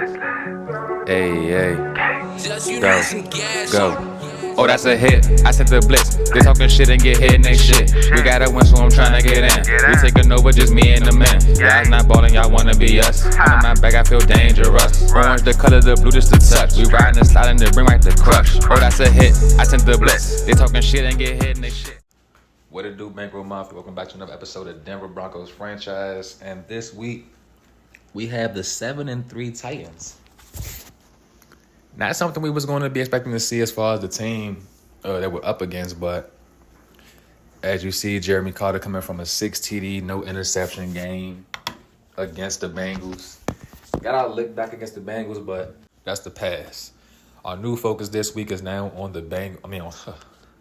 Hey, hey. Go. Oh, that's a hit. I sent the blitz. They talking shit and get hit and they shit. We gotta win, so I'm trying to get in. We taking over, just me and the men. Y'all not ballin', y'all wanna be us. I'm in my bag, I feel dangerous. Orange the color, the blue just the touch. We riding and sliding to bring back the crush. Oh, that's a hit. I sent the blitz. They talking shit and get hit and they shit. What it do, Bankroll Mafia? Welcome back to another episode of Denver Broncos franchise. And this week, we have the 7-3 Titans. Not something we was going to be expecting to see as far as the team that we're up against, but as you see, Jeremy Carter coming from a 6 TD, no interception game against the Bengals. Got our lick back against the Bengals, but that's the pass. Our new focus this week is now on the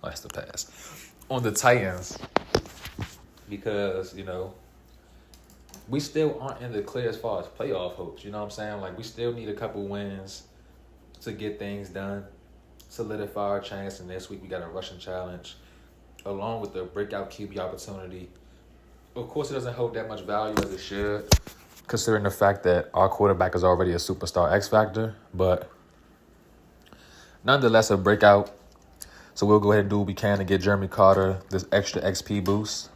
that's the pass. On the Titans, because, we still aren't in the clear as far as playoff hopes. You know what I'm saying? Like, we still need a couple wins to get things done, solidify our chance. And this week we got a rushing challenge along with the breakout QB opportunity. Of course, it doesn't hold that much value as it should, considering the fact that our quarterback is already a superstar X factor. But nonetheless, a breakout. So we'll go ahead and do what we can to get Jeremy Carter this extra XP boost.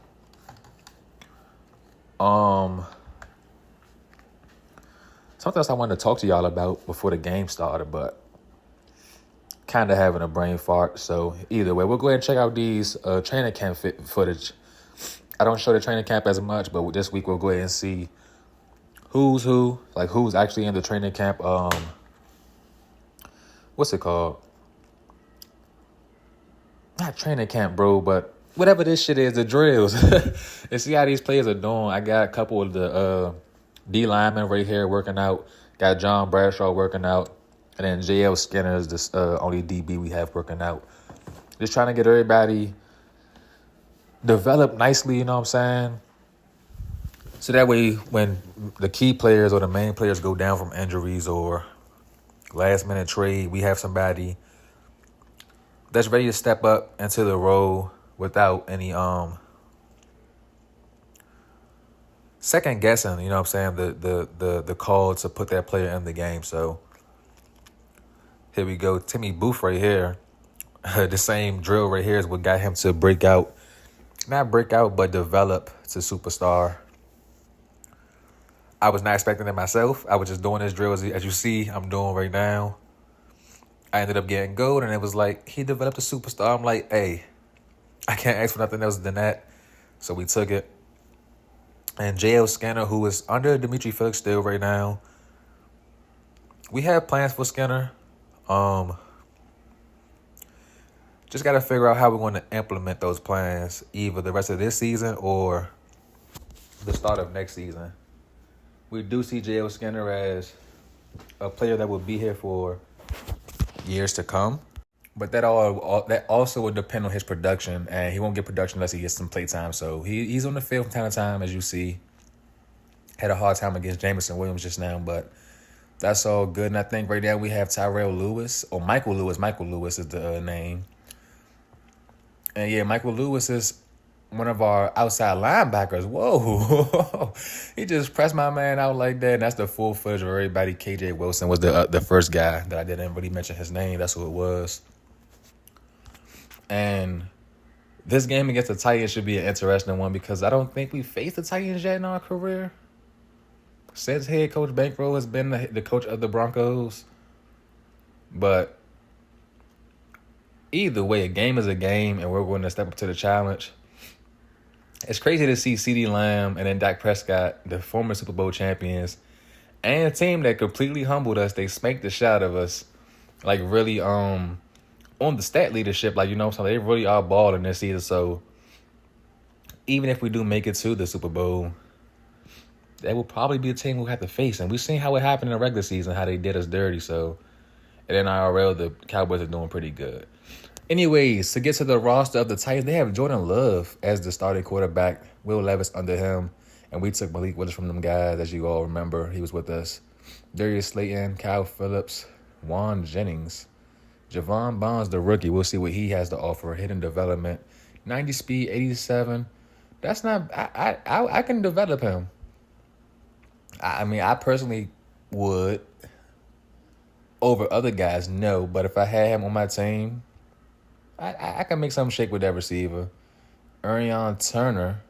Something else I wanted to talk to y'all about before the game started, but kind of having a brain fart. So either way, we'll go ahead and check out these training camp footage. I don't show the training camp as much, but this week we'll go ahead and see who's who, like who's actually in the training camp. What's it called? Not training camp, bro, but whatever this shit is, the drills. And see how these players are doing. I got a couple of the D linemen right here working out. Got John Bradshaw working out. And then JL Skinner is the only DB we have working out. Just trying to get everybody developed nicely, you know what I'm saying? So that way when the key players or the main players go down from injuries or last minute trade, we have somebody that's ready to step up into the role without any second guessing, you know what I'm saying, the call to put that player in the game. So here we go. Timmy Booth right here. The same drill right here is what got him to not break out, but develop to superstar. I was not expecting it myself. I was just doing this drill as you see I'm doing right now. I ended up getting gold, and it was like, he developed a superstar. I'm like, hey, I can't ask for nothing else than that. So we took it. And JL Skinner, who is under Dimitri Felix still right now. We have plans for Skinner. Just got to figure out how we're going to implement those plans, either the rest of this season or the start of next season. We do see JL Skinner as a player that will be here for years to come. But that also would depend on his production, and he won't get production unless he gets some play time. So he's on the field from time to time, as you see. Had a hard time against Jameson Williams just now, but that's all good. And I think right now we have Tyrell Lewis, or Michael Lewis. Michael Lewis is the name. And yeah, Michael Lewis is one of our outside linebackers. Whoa. He just pressed my man out like that. And that's the full footage of everybody. KJ Wilson was the first guy that I didn't really mention his name. That's who it was. And this game against the Titans should be an interesting one because I don't think we faced the Titans yet in our career. Since Head Coach Bankroll has been the coach of the Broncos. But either way, a game is a game, and we're going to step up to the challenge. It's crazy to see CeeDee Lamb and then Dak Prescott, the former Super Bowl champions, and a team that completely humbled us. They spanked the shit out of us. Like, really, on the stat leadership, like, so they really are balling this season. So even if we do make it to the Super Bowl, that will probably be a team we'll have to face. And we've seen how it happened in the regular season, how they did us dirty. So, and then IRL, the Cowboys are doing pretty good. Anyways, to get to the roster of the Titans, they have Jordan Love as the starting quarterback, Will Levis under him, and we took Malik Willis from them guys, as you all remember. He was with us. Darius Slayton, Kyle Phillips, Juan Jennings, Javon Bonds, the rookie. We'll see what he has to offer. Hidden development, 90 speed, 87. That's not. I can develop him. I mean, I personally would, over other guys? No, but if I had him on my team, I can make something shake with that receiver. Arion Turner,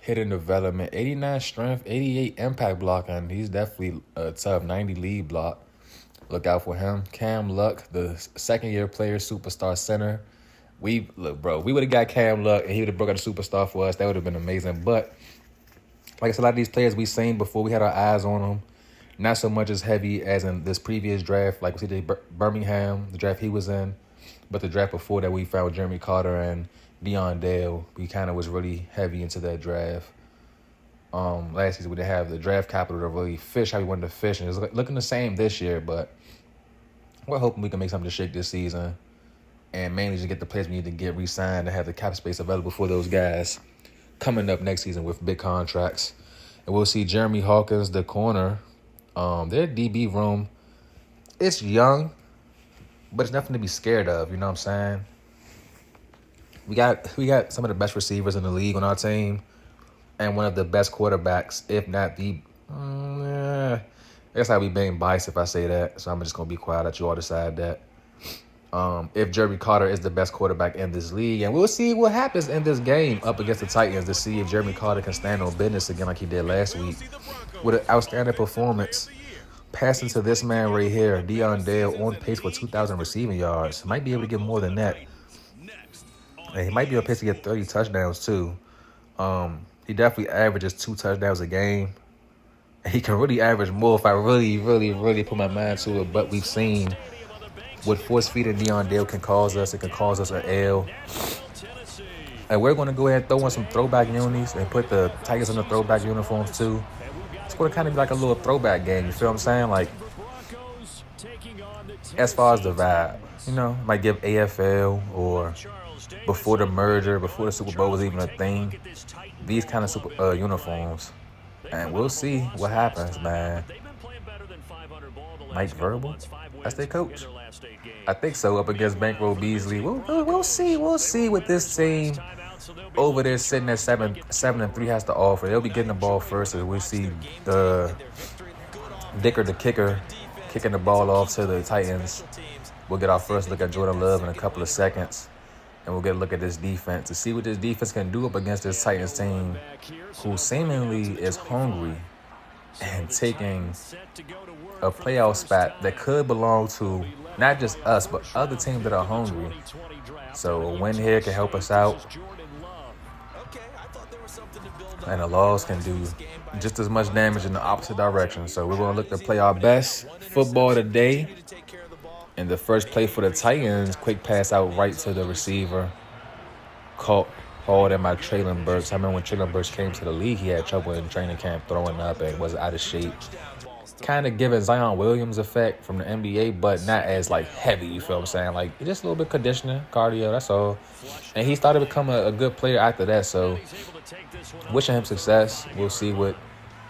hitting development, 89 strength, 88 impact blocking. He's definitely a tough 90 lead block. Look out for him. Cam Luck, the second-year player, superstar center. We would have got Cam Luck and he would have broke out a superstar for us. That would have been amazing. But like I said, a lot of these players we seen before, we had our eyes on them. Not so much as heavy as in this previous draft, like we see Birmingham, the draft he was in, but the draft before that we found Jeremy Carter and Deion Dale. We kind of was really heavy into that draft. Last season we didn't have the draft capital to really fish how we wanted to fish, and it's looking the same this year. But we're hoping we can make something to shake this season, and mainly just get the players we need to get re-signed and have the cap space available for those guys coming up next season with big contracts. And we'll see Jeremy Hawkins, the corner. Their DB room, it's young, but it's nothing to be scared of. You know what I'm saying? We got some of the best receivers in the league on our team, and one of the best quarterbacks, if not the. I guess I'd be being biased if I say that, so I'm just gonna be quiet. Let you all decide that. If Jeremy Carter is the best quarterback in this league, and we'll see what happens in this game up against the Titans to see if Jeremy Carter can stand on business again like he did last week with an outstanding performance. Passing to this man right here, Deion Dale, on pace for 2,000 receiving yards. Might be able to get more than that. And he might be on pace to get 30 touchdowns too. He definitely averages 2 touchdowns a game. He can really average more if I really put my mind to it. But we've seen what force feeding Deion Dale can cause us. It can cause us an L. And we're going to go ahead and throw in some throwback unis and put the Tigers in the throwback uniforms too. It's going to kind of be like a little throwback game. You feel what I'm saying? Like, as far as the vibe, you know, might give AFL or before the merger, before the Super Bowl was even a thing, these kind of uniforms. And we'll see what happens, man. Mike Verbal, that's their coach. I think so, up against Bankroll Beasley. We'll see what this team over there sitting at 7-3 has to offer. They'll be getting the ball first, and we'll see the Dicker, the kicker, kicking the ball off to the Titans. We'll get our first look at Jordan Love in a couple of seconds, and we'll get a look at this defense to see what this defense can do up against this Titans team, who seemingly is hungry and taking a playoff spot that could belong to not just us, but other teams that are hungry. So a win here can help us out, and a loss can do just as much damage in the opposite direction. So we're going to look to play our best football today. And the first play for the Titans, quick pass out right to the receiver, caught hard at my Traylon Burks. I remember when Traylon Burks came to the league, he had trouble in training camp throwing up and was out of shape. Kind of giving Zion Williams effect from the NBA, but not as, like, heavy, you feel what I'm saying? Like, just a little bit conditioning, cardio, that's all. And he started to become a good player after that, so wishing him success. We'll see what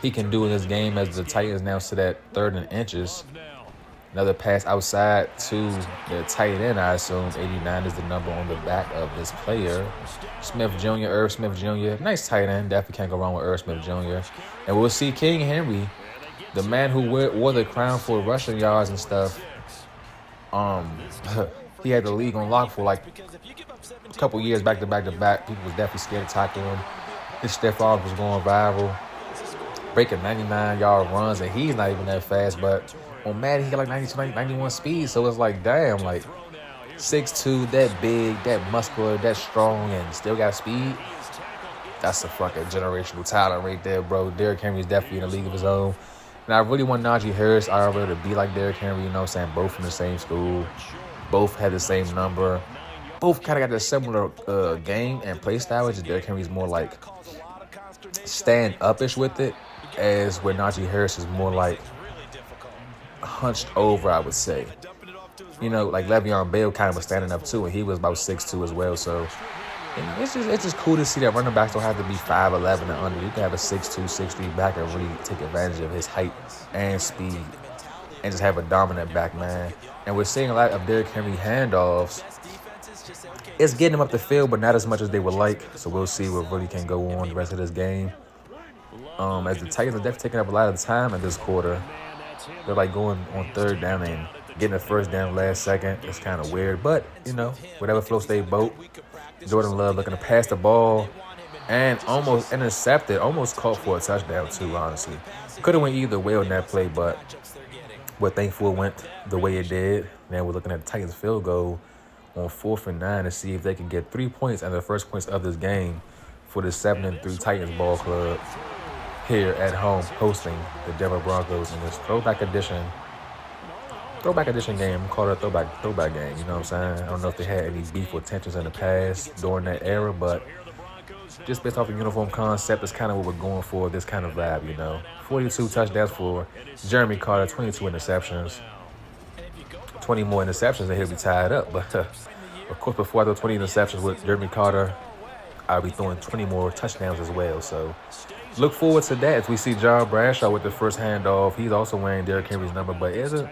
he can do in this game as the Titans now sit at 3rd and inches. Another pass outside to the tight end, I assume. 89 is the number on the back of this player. Smith Jr., Irv Smith Jr. Nice tight end. Definitely can't go wrong with Irv Smith Jr. And we'll see King Henry, the man who wore the crown for rushing yards and stuff. He had the league on lock for like a couple years back to back to back. People was definitely scared to tackle him. His stiff arms was going viral, breaking 99-yard runs, and he's not even that fast, but on Madden, he got like 92, 91 speed, so it's like, damn, like 6'2", that big, that muscular, that strong, and still got speed. That's a fucking generational talent right there, bro. Derrick Henry's definitely in a league of his own. And I really want Najee Harris, IRL, to be like Derrick Henry, you know what I'm saying? Both from the same school. Both had the same number. Both kind of got a similar game and play style, which is Derrick Henry's more like stand-up-ish with it, as where Najee Harris is more like hunched over, I would say. You know, like Le'Veon Bell kind of was standing up too, and he was about 6'2" as well. So it's just cool to see that running backs don't have to be 5'11" and under. You can have a 6'2", 6'3" back and really take advantage of his height and speed, and just have a dominant back, man. And we're seeing a lot of Derrick Henry handoffs. It's getting him up the field, but not as much as they would like. So we'll see what really can go on the rest of this game. As the Titans are definitely taking up a lot of time in this quarter. They're like going on third down and getting the first down last second. It's kind of weird, but whatever floats their boat. Jordan Love looking to pass the ball and almost intercepted, almost caught for a touchdown too. Honestly, could have went either way on that play, but we're thankful it went the way it did. Now we're looking at the Titans field goal on 4th and 9 to see if they can get 3 points and the first points of this game for the 7-3 Titans ball club here at home, hosting the Denver Broncos in this throwback edition game. Call it a throwback game. You know what I'm saying? I don't know if they had any beef or tensions in the past during that era, but just based off the uniform concept, it's kind of what we're going for. This kind of vibe. 42 touchdowns for Jeremy Carter, 22 interceptions, 20 more interceptions, and he'll be tied up. But of course, before I throw 20 interceptions with Jeremy Carter, I'll be throwing 20 more touchdowns as well. So look forward to that. As we see John Bradshaw with the first handoff, he's also wearing Derrick Henry's number, but isn't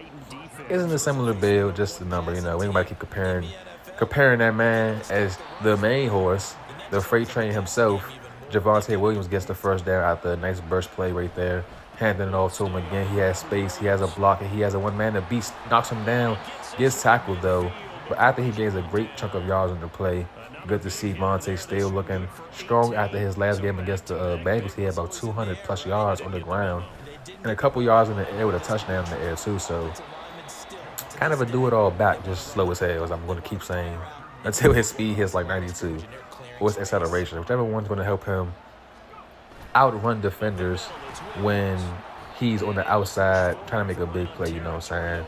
a similar build, just the number. We ain't gonna keep comparing that man as the main horse, the freight train himself. Javonte Williams gets the first down after a nice burst play right there. Handing it off to him again. He has space. He has a block, and he has a one-man to beat. Knocks him down. Gets tackled, though. But after he gains a great chunk of yards in the play, good to see Vontae still looking strong after his last game against the Bengals. He had about 200-plus yards on the ground and a couple yards in the air with a touchdown in the air, too. So kind of a do-it-all back, just slow as hell, as I'm going to keep saying, until his speed hits like 92. Or his acceleration, whichever one's going to help him outrun defenders when he's on the outside trying to make a big play, you know what I'm saying?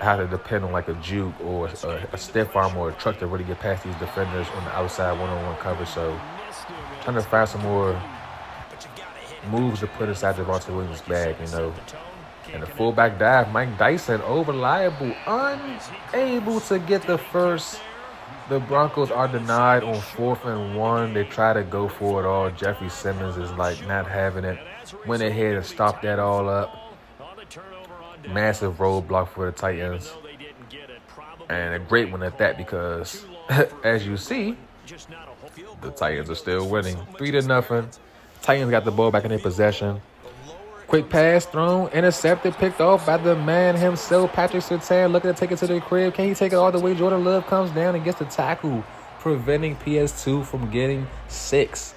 I have to depend on like a juke or a stiff arm or a truck to really get past these defenders on the outside one-on-one coverage. So trying to find some more moves to put inside Javonte Williams' bag, And the fullback dive, Mike Dyson, unable to get the first. The Broncos are denied on 4th and 1. They try to go for it all. Jeffrey Simmons is like not having it. Went ahead and stopped that all up. Massive roadblock for the Titans. And a great one at that because, as you see, the Titans are still winning. 3-0. Titans got the ball back in their possession. Quick pass thrown, intercepted, picked off by the man himself, Patrick Surtain, looking to take it to the crib. Can he take it all the way? Jordan Love comes down and gets the tackle, preventing PS2 from getting 6.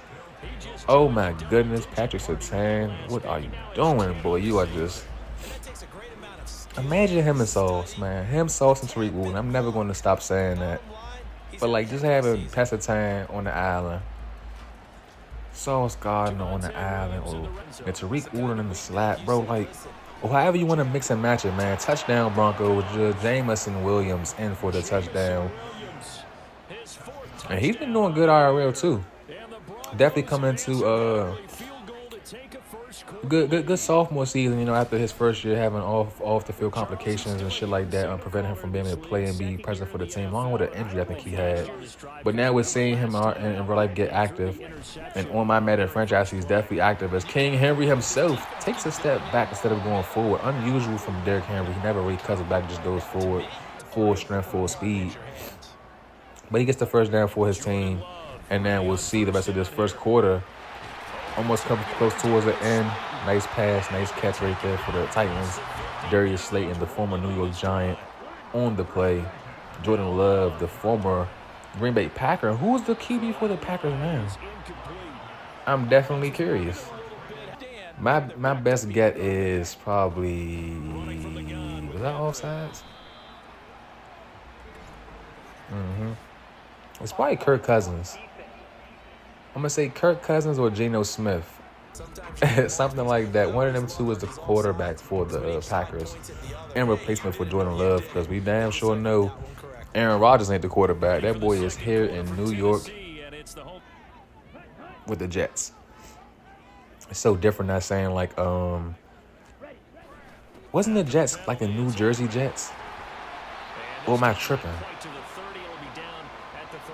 Oh, my goodness, Patrick Surtain, what are you doing, boy? You are just... Imagine him and Sauce, man. Him, Sauce, and Tariq Woolen. I'm never going to stop saying that. But, just having Patrick Surtain on the island, Sauce Gardner on the island, or Tariq Woolen in the slap, bro. Or however you want to mix and match it, man. Touchdown Broncos, Jameson Williams in for the touchdown. And he's been doing good IRL too. Definitely coming into good sophomore season, after his first year having off the field complications and shit like that, preventing him from being able to play and be present for the team, along with an injury I think he had. But now we're seeing him in real life get active, and on my Madden franchise, he's definitely active as King Henry himself takes a step back instead of going forward. Unusual from Derrick Henry. He never really cuts it back, just goes forward, full strength, full speed. But he gets the first down for his team, and then we'll see the rest of this first quarter. Almost comes close towards the end. Nice pass, nice catch right there for the Titans. Darius Slayton, the former New York Giant, on the play. Jordan Love, the former Green Bay Packer. Who's the QB for the Packers now? I'm definitely curious. My best get is probably... Was that offsides? It's probably Kirk Cousins. I'm going to say Kirk Cousins or Geno Smith. Something like that. One of them two is the quarterback for the Packers and replacement for Jordan Love, because we damn sure know Aaron Rodgers ain't the quarterback. That boy is here in New York with the Jets. It's so different not saying wasn't the Jets like the New Jersey Jets? Or am I tripping?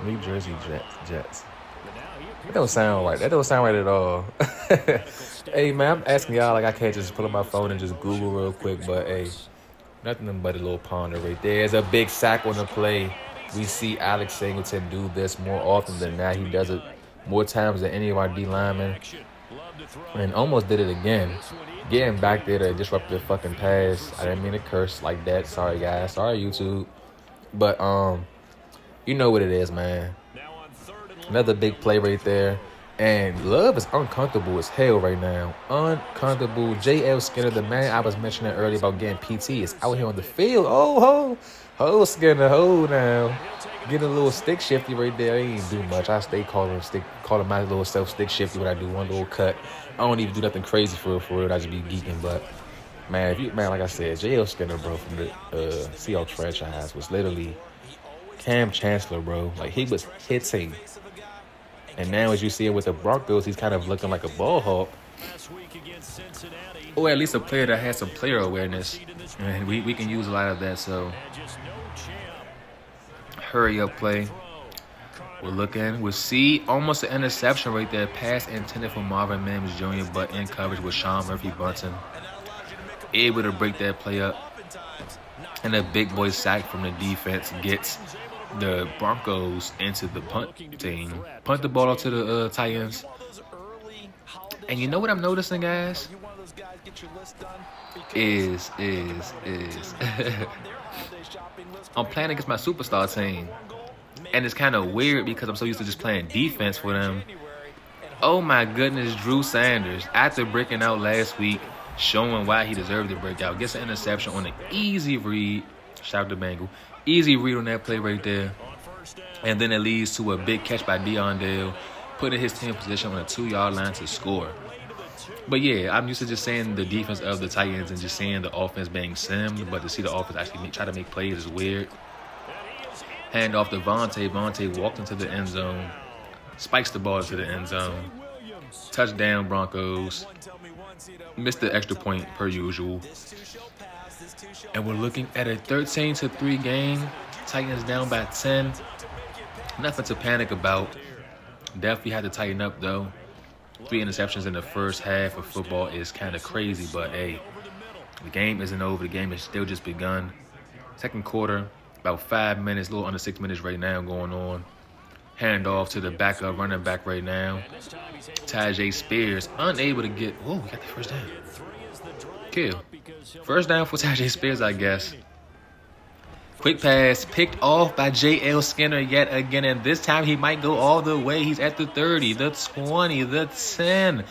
New Jersey Jets. That don't sound right. That don't sound right at all. Hey, man, I'm asking y'all I can't just pull up my phone and just Google real quick, but hey, nothing but a little ponder right there. There's a big sack on the play. We see Alex Singleton do this more often than not. He does it more times than any of our D linemen, and almost did it again. getting back there to disrupt the fucking pass. I didn't mean to curse like that. Sorry, guys. Sorry, YouTube. But, you know what it is, man. Another big play right there. And Love is uncomfortable as hell right now. Uncomfortable. J.L. Skinner, the man I was mentioning earlier about getting PT, is out here on the field. Ho, Skinner, ho now. Getting a little stick shifty right there. He ain't do much. I stay calling my little self stick shifty when I do one little cut. I don't even do nothing crazy for real. I just be geeking. But, man, like I said, J.L. Skinner, bro, from the Seahawks franchise was literally Cam Chancellor, bro. Like, he was hitting. And now, as you see it with the Broncos, he's kind of looking like a ball hawk. Or at least a player that has some player awareness. And we can use a lot of that, so. Hurry up play. We'll see almost an interception right there. Pass intended for Marvin Mims Jr., but in coverage with Sean Murphy-Bunting. Able to break that play up. And a big boy sack from the defense gets the Broncos into the punt team. Punt the ball to the Titans. And you know what I'm noticing, guys? Is I'm playing against my superstar team. And it's kind of weird because I'm so used to just playing defense for them. Oh my goodness, Drew Sanders, after breaking out last week, showing why he deserved to break out, gets an interception on an easy read. Shout out to Bengal. Easy read on that play right there. And then it leads to a big catch by Deion Dale, putting his team in position on a 2-yard line to score. But yeah, I'm used to just saying the defense of the Titans and just seeing the offense being simmed, but to see the offense actually try to make plays is weird. Hand off to Vontae. Vontae walked into the end zone, spikes the ball to the end zone. Touchdown, Broncos. Missed the extra point per usual. And we're looking at a 13-3 game. Titans down by 10. Nothing to panic about. Definitely had to tighten up, though. 3 interceptions in the first half of football is kind of crazy, but hey, the game isn't over. The game has still just begun. Second quarter, about 5 minutes, a little under 6 minutes right now going on. Hand off to the backup running back right now. Tajay Spears, unable to get... Whoa, we got the first down. Kill. First down for Tajay Spears, I guess. Quick pass, picked off by J.L. Skinner yet again, and this time he might go all the way. He's at the 30, the 20, the 10.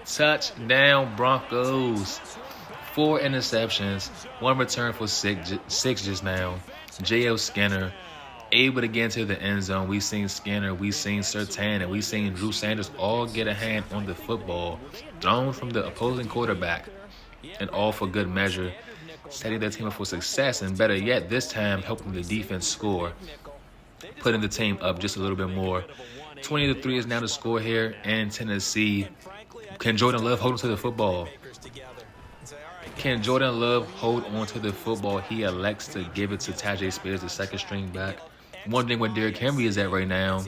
Touchdown, Broncos. 4 interceptions, 1 return for 6 just now. J.L. Skinner able to get into the end zone. We've seen Skinner, we've seen Surtain, and we've seen Drew Sanders all get a hand on the football, thrown from the opposing quarterback, and all for good measure, setting their team up for success, and better yet, this time helping the defense score, putting the team up just a little bit more. 20-3 is now the score here in Tennessee. Can Jordan Love hold on to the football? Can Jordan Love hold on to the football? He elects to give it to Tajay Spears, the second string back. Wondering where Derrick Henry is at right now.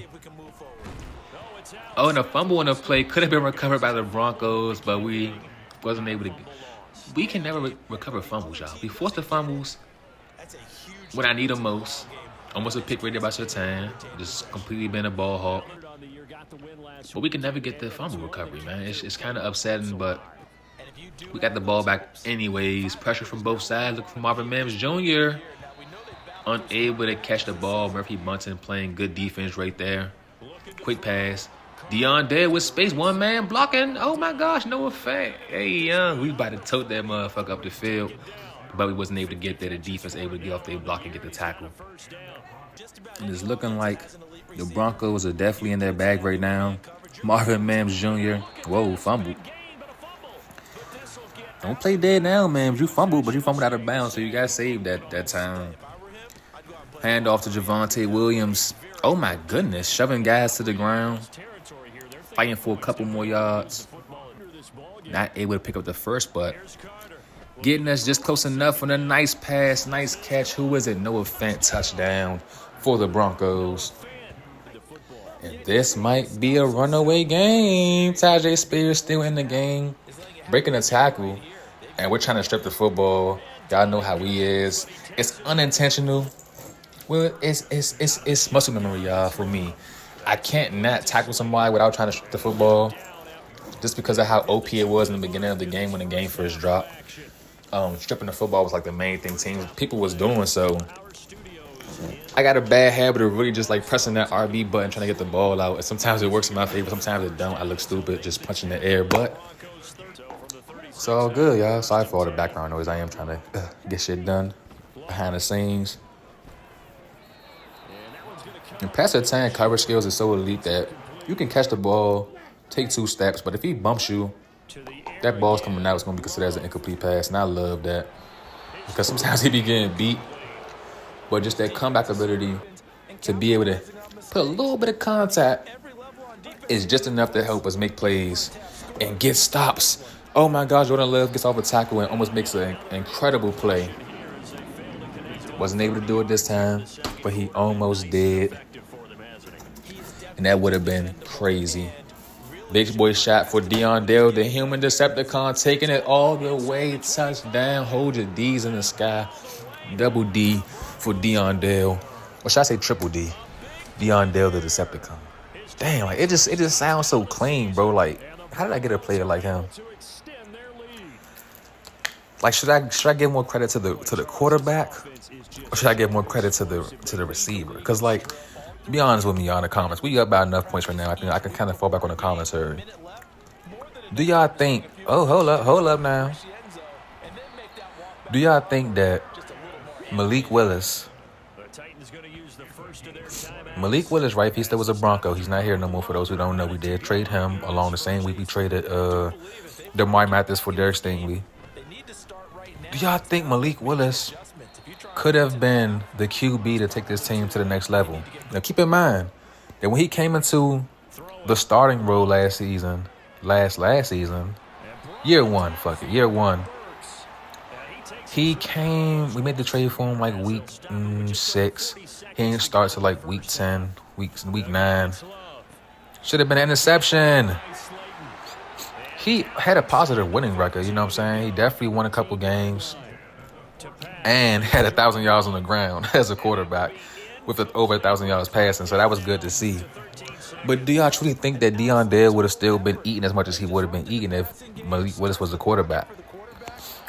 Oh, and a fumble on the play could have been recovered by the Broncos, but we wasn't able to. We can never recover fumbles, y'all. We force the fumbles when I need them most. Almost a pick right there by Surtain. Just completely been a ball hawk. But we can never get the fumble recovery, man. It's kind of upsetting, but we got the ball back anyways. Pressure from both sides. Look for Marvin Mims Jr. Unable to catch the ball. Murphy-Bunting playing good defense right there. Quick pass. Deion Dale with space. One man blocking. Oh, my gosh. No effect. Hey, young. We about to tote that motherfucker up the field. But we wasn't able to get there. The defense able to get off their block and get the tackle. And it's looking like the Broncos are definitely in their bag right now. Marvin Mims Jr. Whoa, fumbled. Don't play dead now, man. You fumbled, but you fumbled out of bounds, so you got saved that time. Hand off to Javonte Williams. Oh, my goodness. Shoving guys to the ground. Fighting for a couple more yards. Not able to pick up the first, but getting us just close enough on a nice pass, nice catch. Who is it? Noah Fant touchdown for the Broncos. And this might be a runaway game. Tajay Spears still in the game. Breaking a tackle. And we're trying to strip the football. Y'all know how he is. It's unintentional. Well, it's muscle memory, y'all, for me. I can't not tackle somebody without trying to strip the football. just because of how OP it was in the beginning of the game when the game first dropped. Stripping the football was like the main thing people was doing. So I got a bad habit of really just like pressing that RB button, trying to get the ball out. And sometimes it works in my favor, sometimes it don't. I look stupid just punching the air, but it's all good, y'all. Sorry for all the background noise. I am trying to get shit done behind the scenes. And pass time coverage skills is so elite that you can catch the ball, take 2 steps, but if he bumps you, that ball's coming out, it's going to be considered as an incomplete pass, and I love that. Because sometimes he be getting beat, but just that comeback ability to be able to put a little bit of contact is just enough to help us make plays and get stops. Oh my gosh, Jordan Love gets off a tackle and almost makes an incredible play. Wasn't able to do it this time, but he almost did. And that would have been crazy. Big boy shot for Deion Dale, the human Decepticon, taking it all the way. Touchdown. Hold your D's in the sky. Double D for Deion Dale. Or should I say triple D? Deion Dale, the Decepticon. Damn, like it just sounds so clean, bro. Like, how did I get a player like him? Like, should I give more credit to the quarterback, or should I give more credit to the receiver? Because, like, be honest with me, y'all, in the comments. We up by enough points right now. I can kind of fall back on the commentary. Do y'all think? Oh, hold up now. Do y'all think that Malik Willis, right? If he still was a Bronco, he's not here no more. For those who don't know, we did trade him along the same week we traded Demar Mathis for Derek Stingley. Do y'all think Malik Willis could have been the QB to take this team to the next level? Now, keep in mind that when he came into the starting role last season, year one, he came, we made the trade for him like week 6. He didn't start till like week 10, week 9. Should have been an interception. He had a positive winning record, you know what I'm saying? He definitely won a couple games and had 1,000 yards on the ground as a quarterback with over 1,000 yards passing, so that was good to see. But do y'all truly think that Deion Dale would have still been eating as much as he would have been eating if Malik Willis was the quarterback?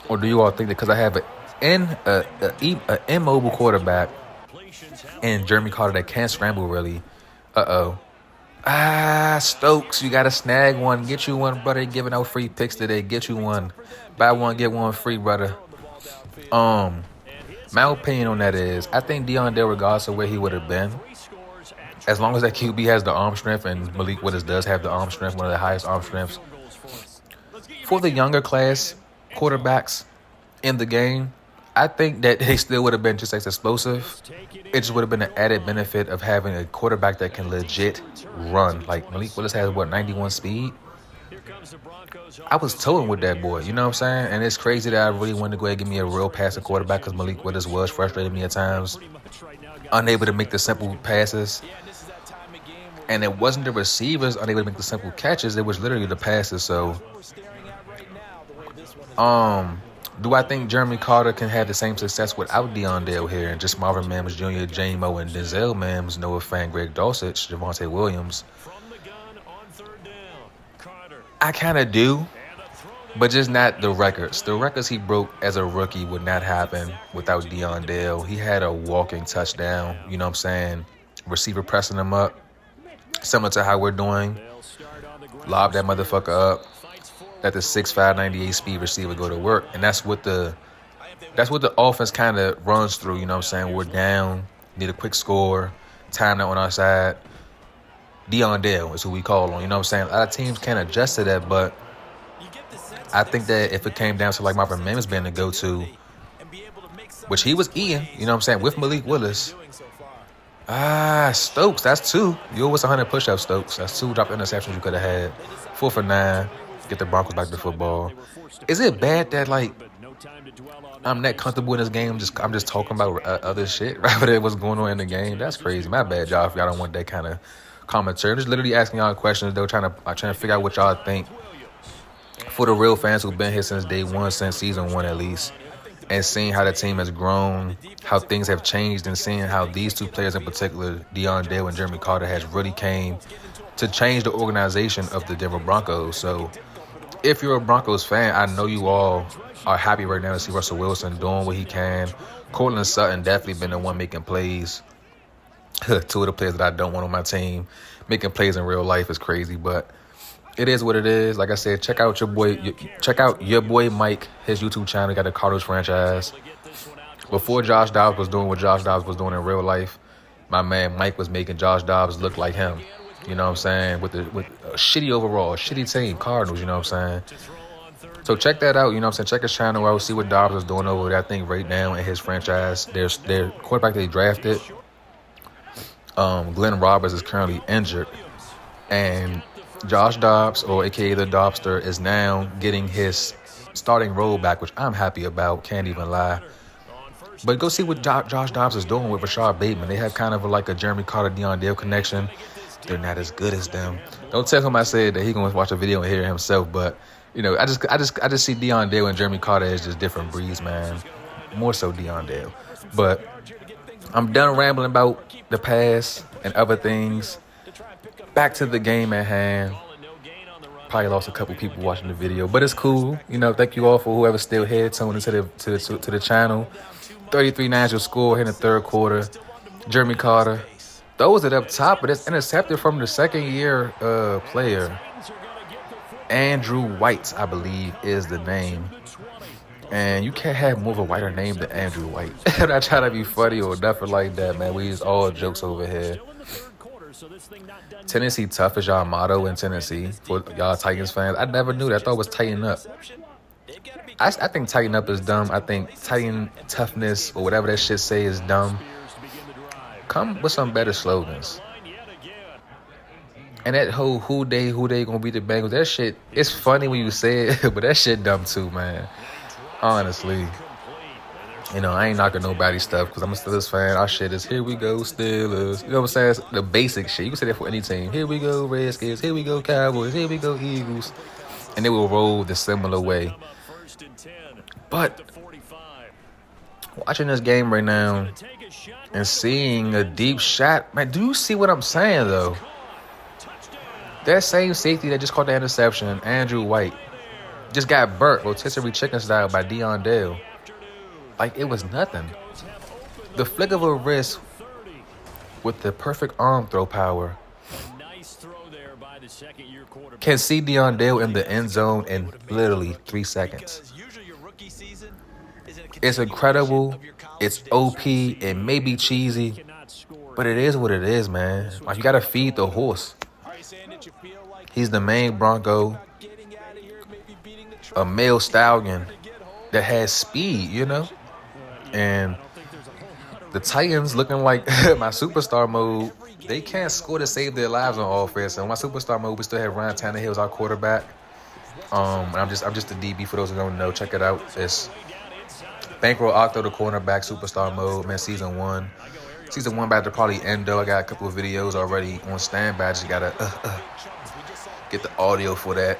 Or do you all think that because I have an immobile quarterback and Jeremy Carter that can't scramble really, Stokes, you got to snag one. Get you one, brother. Giving out free picks today. Get you one. Buy one, get one free, brother. My opinion on that is, I think Deion Dale, regardless of where he would have been, as long as that QB has the arm strength, and Malik Willis does have the arm strength, one of the highest arm strengths, for the younger class quarterbacks in the game, I think that they still would have been just as explosive. It just would have been an added benefit of having a quarterback that can legit run. Like, Malik Willis has, 91 speed? I was towing with that boy, you know what I'm saying? And it's crazy that I really wanted to go ahead and give me a real passing quarterback because Malik Willis was frustrating me at times. Unable to make the simple passes. And it wasn't the receivers unable to make the simple catches. It was literally the passes. So, do I think Jeremy Carter can have the same success without Deion Dale here and just Marvin Mims Jr., J-Mo, and Denzel Mims, Noah Fant, Greg Dulcich, Javonte Williams? I kind of do, but just not the records. The records he broke as a rookie would not happen without Deion Dale. He had a walking touchdown, you know what I'm saying? Receiver pressing him up, similar to how we're doing. Lob that motherfucker up. Let the 6'5", 98 speed receiver go to work. And that's what the offense kind of runs through, you know what I'm saying? We're down, need a quick score, time out on our side. Deion Dale is who we call on, you know what I'm saying? A lot of teams can't adjust to that, but I think that if it came down to like Marvin Mims being the go-to, which he was eating, you know what I'm saying, with Malik Willis. Stokes, that's 2. You always 100 push-ups, Stokes. That's 2 drop interceptions you could have had. 4 for 9. Get the Broncos back to football. Is it bad that, like, I'm that comfortable in this game? I'm just talking about other shit rather than what's going on in the game? That's crazy. My bad, y'all, if y'all don't want that kind of commentary. I'm just literally asking y'all questions, though, trying to figure out what y'all think. For the real fans who've been here since day one, since season 1 at least, and seeing how the team has grown, how things have changed, and seeing how these 2 players in particular, Deion Dale and Jeremy Carter, has really came to change the organization of the Denver Broncos. So if you're a Broncos fan, I know you all are happy right now to see Russell Wilson doing what he can. Cortland Sutton definitely been the one making plays. Two of the players that I don't want on my team making plays in real life is crazy, but it is what it is. Like I said, check out your boy Mike, his YouTube channel. He got the Cardinals franchise. Before Josh Dobbs was doing what Josh Dobbs was doing in real life, my man Mike was making Josh Dobbs look like him. You know what I'm saying? With a shitty overall, shitty team, Cardinals, you know what I'm saying? So check that out, you know what I'm saying? Check his channel out, see what Dobbs is doing over there. I think right now in his franchise, their quarterback they drafted, Glenn Roberts, is currently injured. And Josh Dobbs, or a.k.a. the Dobster, is now getting his starting role back, which I'm happy about, can't even lie. But go see what Josh Dobbs is doing with Rashad Bateman. They have kind of like a Jeremy Carter, Deion Dale connection. They're not as good as them. Don't tell him I said that he gonna watch a video and hear it himself. But you know, I just see Deion Dale and Jeremy Carter as just different breeds, man. More so Deion Dale. But I'm done rambling about the past and other things. Back to the game at hand. Probably lost a couple people watching the video, but it's cool. You know, thank you all for whoever's still here tuning into the channel. 33-9 your score here in the third quarter. Jeremy Carter throws it up top, but it's intercepted from the second-year player. Andrew White, I believe, is the name. And you can't have more of a whiter name than Andrew White. I'm not trying to be funny or nothing like that, man. We use all jokes over here. Tennessee tough is y'all motto in Tennessee for y'all Titans fans. I never knew that. I thought it was tighten up. I think tighten up is dumb. I think Titan toughness or whatever that shit say is dumb. Come with some better slogans. And that whole who they gonna beat the Bengals, that shit, it's funny when you say it, but that shit dumb too, man. Honestly. You know, I ain't knocking nobody's stuff because I'm a Steelers fan. Our shit is, here we go, Steelers. You know what I'm saying? It's the basic shit. You can say that for any team. Here we go, Redskins. Here we go, Cowboys. Here we go, Eagles. And they will roll the similar way. But watching this game right now and seeing a deep shot, man, do you see what I'm saying, though? That same safety that just caught the interception, Andrew White, just got burnt rotisserie chicken style by Deion Dale. Like, it was nothing. The flick of a wrist with the perfect arm throw power can see Deion Dale in the end zone in literally 3 seconds. It's incredible. It's OP. It may be cheesy, but it is what it is, man. Like, you got to feed the horse. He's the main Bronco, a male stallion that has speed, you know? And the Titans looking like my superstar mode, they can't score to save their lives on offense. And my superstar mode, we still have Ryan Tannehill as our quarterback. And I'm just the DB for those who don't know. Check it out. It's Bankroll Octo, the cornerback, superstar mode, man, season 1. Season 1 about to probably end, though. I got a couple of videos already on standby. I just got to get the audio for that.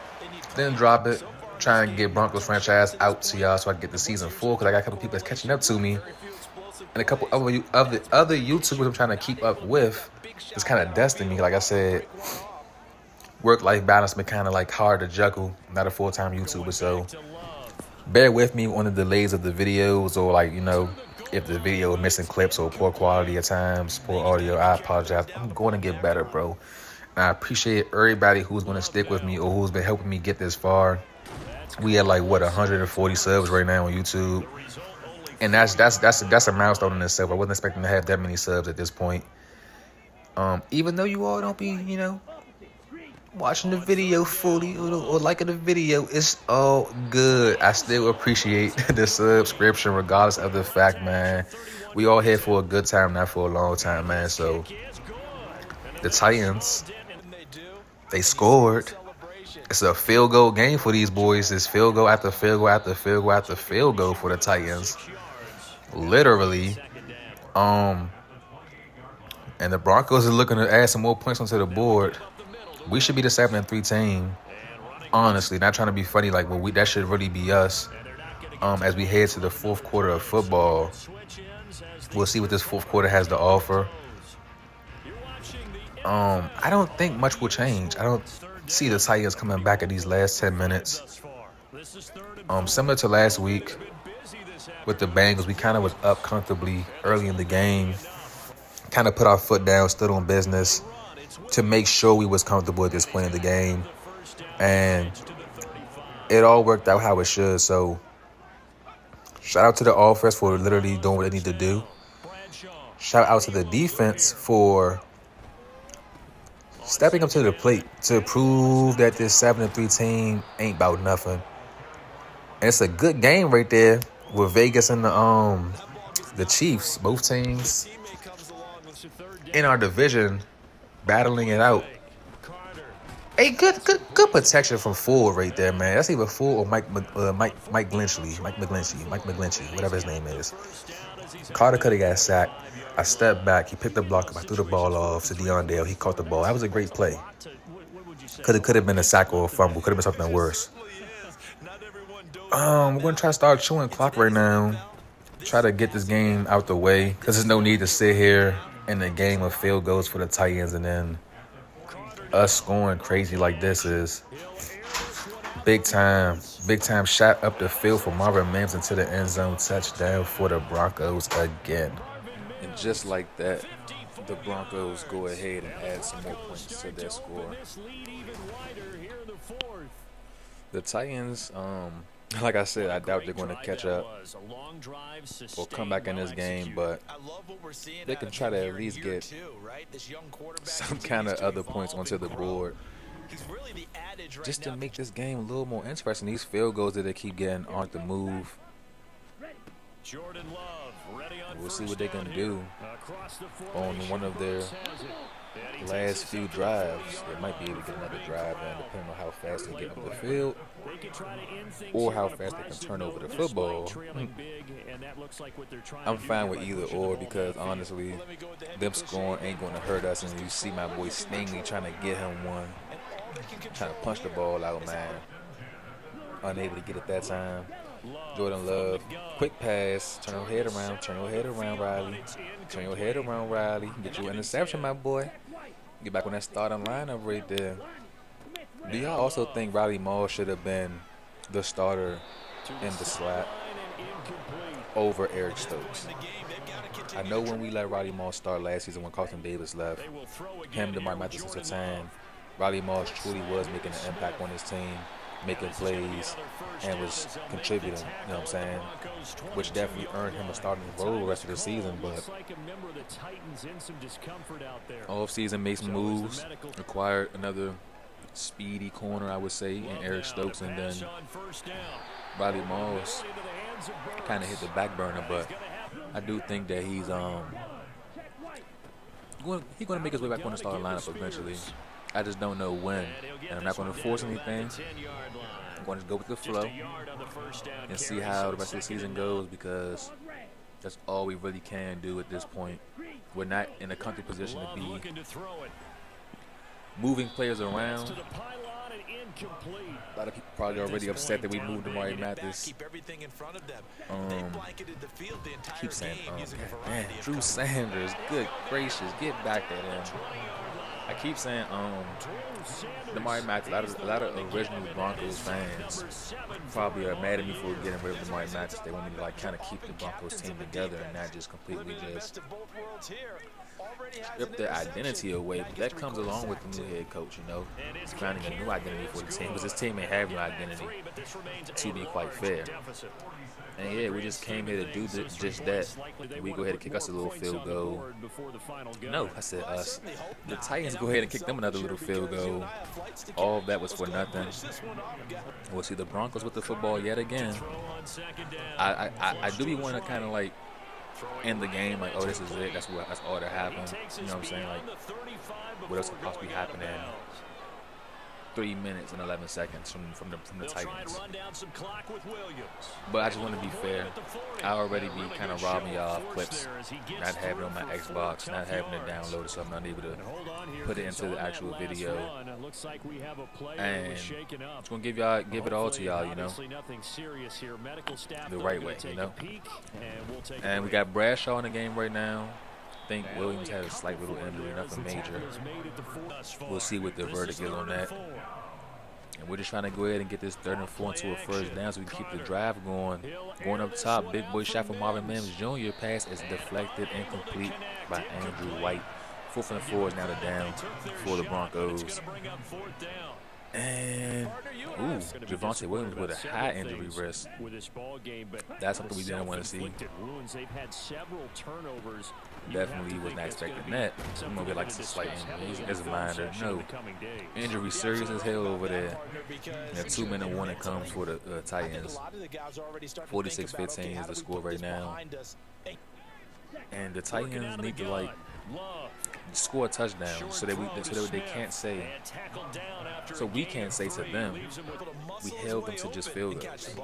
Then drop it. Try and get Broncos franchise out to y'all so I can get the season 4 because I got a couple people that's catching up to me. And a couple of the other YouTubers I'm trying to keep up with is kind of dusting me. Like I said, work-life balance been kind of like hard to juggle. I'm not a full-time YouTuber, so bear with me on the delays of the videos, or like, you know, if the video is missing clips or poor quality at times, poor audio, I apologize. I'm going to get better, bro. And I appreciate everybody who's going to stick with me or who's been helping me get this far. We had like 140 subs right now on YouTube, and that's a milestone in itself. I wasn't expecting to have that many subs at this point. Even though you all don't be, you know, watching the video fully or liking the video, it's all good. I still appreciate the subscription regardless of the fact, man. We all here for a good time, not for a long time, man. So the Titans, they scored. It's a field goal game for these boys. It's field goal after field goal after field goal after field goal for the Titans. Literally. And the Broncos are looking to add some more points onto the board. We should be the 7-3 team. Honestly, not trying to be funny, like, well, that should really be us. As we head to the fourth quarter of football, we'll see what this fourth quarter has to offer. I don't think much will change. I don't see the Titans coming back in these last 10 minutes. Similar to last week with the Bengals, we kind of was up comfortably early in the game. Kind of put our foot down, stood on business to make sure we was comfortable at this point in the game. And it all worked out how it should. So shout out to the offense for literally doing what they need to do. Shout out to the defense for stepping up to the plate to prove that this 7-3 team ain't about nothing. And it's a good game right there with Vegas and the Chiefs, both teams in our division battling it out. Hey, good protection from Ford right there, man. That's either Ford or Mike McGlinchey, whatever his name is. Carter could have got sacked. I stepped back. He picked the block up. I threw the ball off to Deion Dale. He caught the ball. That was a great play. Could have been a sack or a fumble. Could have been something worse. We're going to try to start chewing clock right now. Try to get this game out the way because there's no need to sit here in a game of field goals for the Titans and then us scoring crazy like this is big time shot up the field for Marvin Mims into the end zone, touchdown for the Broncos again. And just like that, the Broncos go ahead and add some more points to their score. The Titans, like I said, I doubt they're going to catch up or come back in this game, but they can try to at least get some kind of other points onto the board just to make this game a little more interesting. These field goals that they keep getting aren't the move. We'll see what they can do on one of their last few drives. They might be able to get another drive in, depending on how fast they get up the field or how fast they can turn over the football. I'm fine with either or because honestly, them scoring ain't going to hurt us. And you see my boy Stingley trying to get him one, trying to punch the ball out, man. Unable to get it that time. Jordan Love, quick pass, turn your head around, Riley. Turn your head around, Riley. Get you an interception, my boy. Get back on that starting lineup right there. Do y'all also think Riley Moss should have been the starter in the slot over Eric Stokes? I know when we let Riley Moss start last season when Carlton Davis left, him, DeMar Mathis, and Satan, Riley Moss truly was making an impact on his team, making plays, and was contributing, you know what I'm saying? Which definitely earned him a starting role the rest of the season, but off-season made some moves, acquired another speedy corner, I would say, in Eric Stokes, and then Riley Moss kind of hit the back burner, but I do think that he's going to make his way back on the starting lineup eventually. I just don't know when, and I'm not going to force anything. I'm going to go with the flow and see how the rest of the season goes because that's all we really can do at this point. We're not in a comfortable position to be moving players around. A lot of people probably already upset that we moved Amari Mathis. Keep saying, man, Drew Sanders, good gracious, get back at him. I keep saying, Amari Mathis, a lot of original Broncos fans probably are mad at me for getting rid of Amari Mathis. They want me to kind of keep the Broncos team together and not just completely just strip their identity away. But that comes along with the new head coach, finding a new identity for the team because this team ain't have no identity, to be quite fair. And yeah, we just came here to do just that. We go ahead and kick us a little field goal. No, I said us. The Titans go ahead and kick them another little field goal. All of that was for nothing. We'll see the Broncos with the football yet again. I do be wanting to kind of end the game oh, this is it. That's all that happened. You know what I'm saying? What else could possibly happen in 3 minutes and 11 seconds from the Titans. But I just want to be fair. I already be kind of robbing y'all of clips, not having it on my Xbox, not having it downloaded, so I'm not able to put it into the actual video. And it's gonna give it all to y'all, the right way, And we got Bradshaw in the game right now. think Williams had a slight little injury, nothing major. We'll see what the verdict is on that. And we're just trying to go ahead and get this 3rd and 4 into a first down so we can keep the drive going. Going up top, big boy shot from Marvin Mims Jr. Pass is deflected, incomplete by Andrew White. 4th and 4 is now the down for the Broncos. And, Javonte Williams with a high injury risk. That's something we didn't want to see. Definitely was not expecting that. I'm going to get like a slight injury. It's minor. No. Injury serious as hell over there. And a 2-minute warning comes for the Titans. 46-15 is the score right now. And the Titans need to like score a touchdown so that they can't say, so we can't say to them, we held them to just field goals.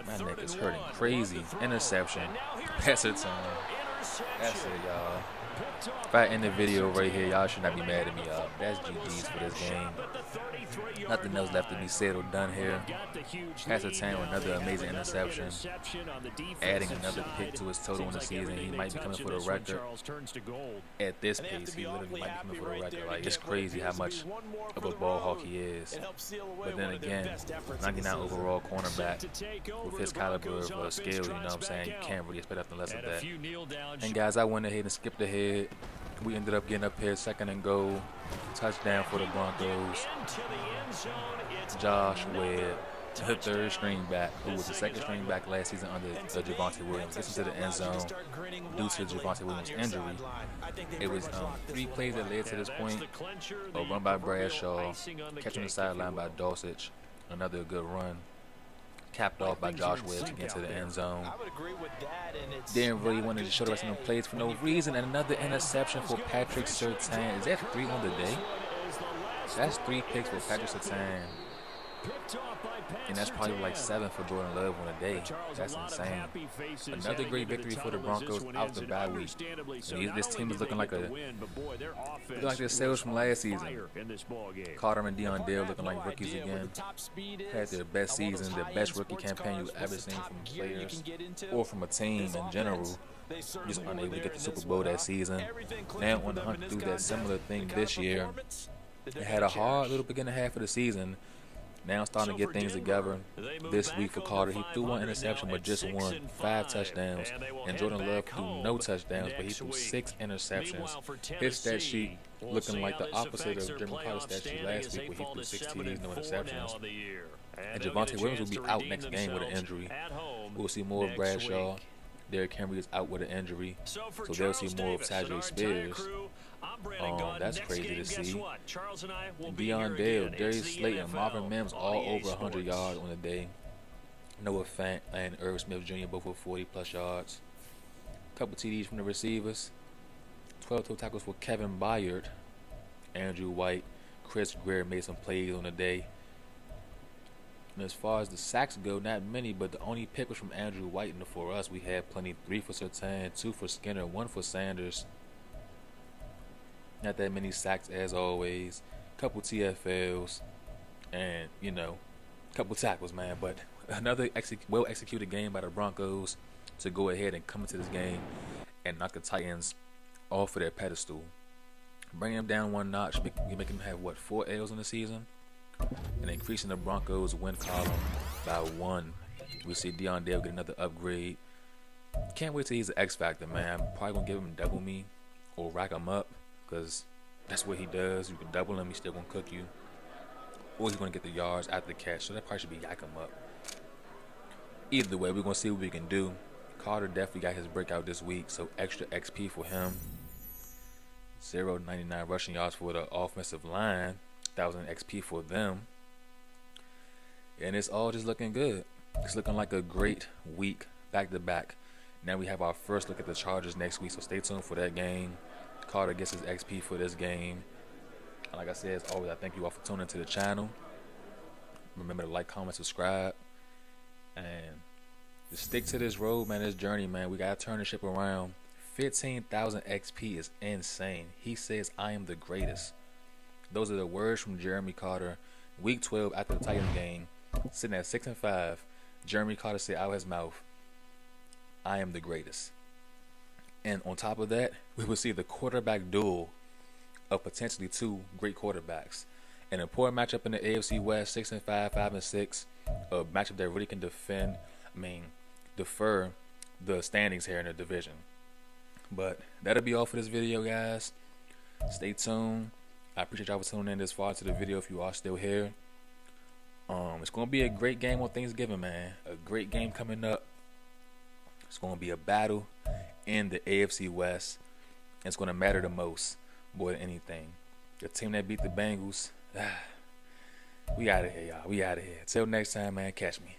My neck is hurting crazy. Interception. Passer time. That's it, y'all. If I end the video right here, y'all should not be mad at me, y'all. That's GG's for this game. Nothing else left to be said or done here. Passer time with another amazing interception. Adding another pick to his total in the season. He might be coming for the record. At this pace, he literally might be coming for the record. Like, it's crazy how much of a ball hawk he is. But then again, 99 overall cornerback with his caliber of skills, you know what I'm saying? You can't really expect nothing less of that. And guys, I went ahead and skipped ahead. We ended up getting up here 2nd and goal. Touchdown for the Broncos. Josh Webb, the 3rd string back, who was the 2nd string back last season under Javonte Williams, gets into the end zone due to Javonte Williams' injury. It was 3 plays that led to this point. A run by Bradshaw, catch on the sideline by Dulcich, another good run. Capped off by Josh Webb to get to the end zone. Didn't really want to show the rest of them plays for no reason. And another interception for Patrick Surtain. Is that 3 on the day? That's 3 picks for Patrick Surtain. And that's probably like 7 for Jordan Love on a day. That's insane. Another great victory for the Broncos out the bye week. And this team is looking like their sales from last season. Carter and Deion Dale looking like rookies again. Had their best season, their best rookie campaign you've ever seen from players or from a team in general. Just unable to get the Super Bowl that season. Now on the hunt to do that similar thing this year. They had a hard little beginning half of the season. Now starting to get things together this week for Carter. He threw 1 interception, but just 1. 5 touchdowns. And Jordan Love threw no touchdowns, but he threw 6 interceptions. His stat sheet looking like the opposite of Jeremy Carter's stat sheet last week, where he threw 6 TDs, no interceptions. And Javonte Williams will be out next game with an injury. We'll see more of Bradshaw. Derrick Henry is out with an injury, so they'll see more of Tajay Spears. That's crazy to see. Deion Dale, Darius Slayton, Marvin Mims all over 100 yards on the day. Noah Fant and Irv Smith Jr. both with 40+ yards. Couple TDs from the receivers. 12 total tackles for Kevin Byard. Andrew White, Chris Greer made some plays on the day. And as far as the sacks go, not many, but the only pick was from Andrew White. And for us, we had plenty. 3 for Surtain, 2 for Skinner, 1 for Sanders. Not that many sacks as always. Couple TFLs. And, couple tackles, man. But another well-executed game by the Broncos to go ahead and come into this game and knock the Titans off of their pedestal. Bring them down 1 notch. You make them have, 4 L's in the season? And increasing the Broncos win column by 1. We'll see Deion Dale get another upgrade. Can't wait till he's an X Factor, man. I'm probably going to give him double me or rack him up, because that's what he does. You can double him, he's still going to cook you. Or he's going to get the yards after the catch, so that probably should be yak him up. Either way, we're going to see what we can do. Carter definitely got his breakout this week, so extra XP for him. 0.99 rushing yards for the offensive line. 1,000 XP for them. And it's all just looking good. It's looking like a great week back to back. Now we have our first look at the Chargers next week, so stay tuned for that game. Carter gets his XP for this game. And like I said, as always, I thank you all for tuning into the channel. Remember to like, comment, subscribe. And just stick to this road, man, this journey, man. We got to turn the ship around. 15,000 XP is insane. He says, I am the greatest. Those are the words from Jeremy Carter. Week 12 after the Titans game, sitting at 6-5. Jeremy Carter said out of his mouth, I am the greatest. And on top of that, we will see the quarterback duel of potentially two great quarterbacks. An important matchup in the AFC West, 6-5, 5-6. A matchup that really can defer the standings here in the division. But that'll be all for this video, guys. Stay tuned. I appreciate y'all for tuning in this far to the video if you are still here. It's gonna be a great game on Thanksgiving, man. A great game coming up. It's gonna be a battle in the AFC West. It's gonna matter the most more than anything. The team that beat the Bengals. We out of here, y'all. We out of here. Till next time, man. Catch me.